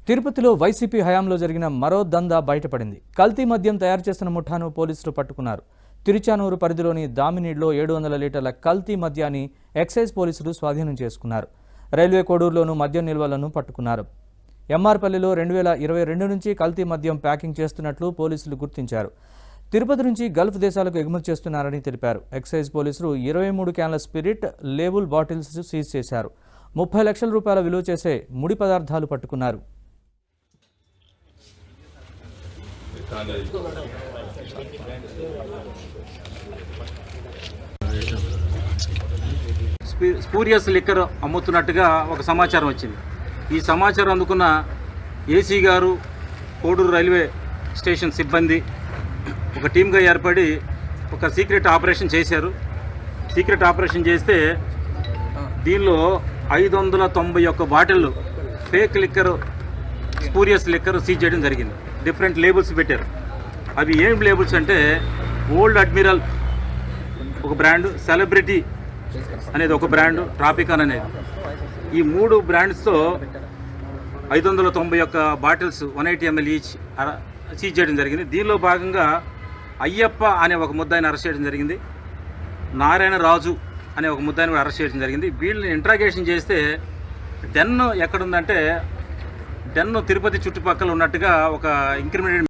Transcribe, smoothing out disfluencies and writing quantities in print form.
తిరుపతిలో వైసీపీ హయాంలో జరిగిన మరో దందా బయటపడింది. కల్తీ మద్యం తయారు చేస్తున్న ముఠాను పోలీసులు పట్టుకున్నారు. తిరుచానూరు పరిధిలోని దామినీడ్లో 700 లీటర్ల కల్తీ మద్యాన్ని ఎక్సైజ్ పోలీసులు స్వాధీనం చేసుకున్నారు. రైల్వే కోడూరులోనూ మద్యం నిల్వలను పట్టుకున్నారు. ఎంఆర్పల్లిలో 2022 నుంచి కల్తీ మద్యం ప్యాకింగ్ చేస్తున్నట్లు పోలీసులు గుర్తించారు. తిరుపతి నుంచి గల్ఫ్ దేశాలకు ఎగుమతి చేస్తున్నారని తెలిపారు. ఎక్సైజ్ పోలీసులు 23 క్యాన్ల స్పిరిట్ లేబుల్ బాటిల్స్ సీజ్ చేశారు. 30 లక్షల రూపాయల విలువ చేసే ముడి పదార్థాలు పట్టుకున్నారు. స్పూరియస్ లిక్కర్ అమ్ముతున్నట్టుగా ఒక సమాచారం వచ్చింది. ఈ సమాచారం అందుకున్న ఏసీ గారు, కోడూరు రైల్వే స్టేషన్ సిబ్బంది ఒక టీమ్గా ఏర్పడి ఒక సీక్రెట్ ఆపరేషన్ చేశారు. సీక్రెట్ ఆపరేషన్ చేస్తే దీనిలో 591 బాటిళ్ళు fake liquor, spurious liquor seize చేయడం జరిగింది. డిఫరెంట్ లేబుల్స్ పెట్టారు. అవి ఏం లేబుల్స్ అంటే ఓల్డ్ అడ్మిరల్ ఒక బ్రాండు, సెలబ్రిటీ అనేది ఒక బ్రాండు, ట్రాపికాన్ అనేది. ఈ 3 బ్రాండ్స్తో 591 బాటిల్స్ 180 ml ఈచ్ సీజ్ చేయడం జరిగింది. దీనిలో భాగంగా అయ్యప్ప అనే ఒక ముద్దాయిని అరెస్ట్ చేయడం జరిగింది. నారాయణ రాజు అనే ఒక ముద్దాయిని అరెస్ట్ చేయడం జరిగింది. వీళ్ళని ఇంట్రాగేషన్ చేస్తే డెన్ ఎక్కడుందంటే డెన్ తిరుపతి చుట్టుపక్కల ఉన్నట్టుగా ఒక ఇంక్రిమినేటెడ్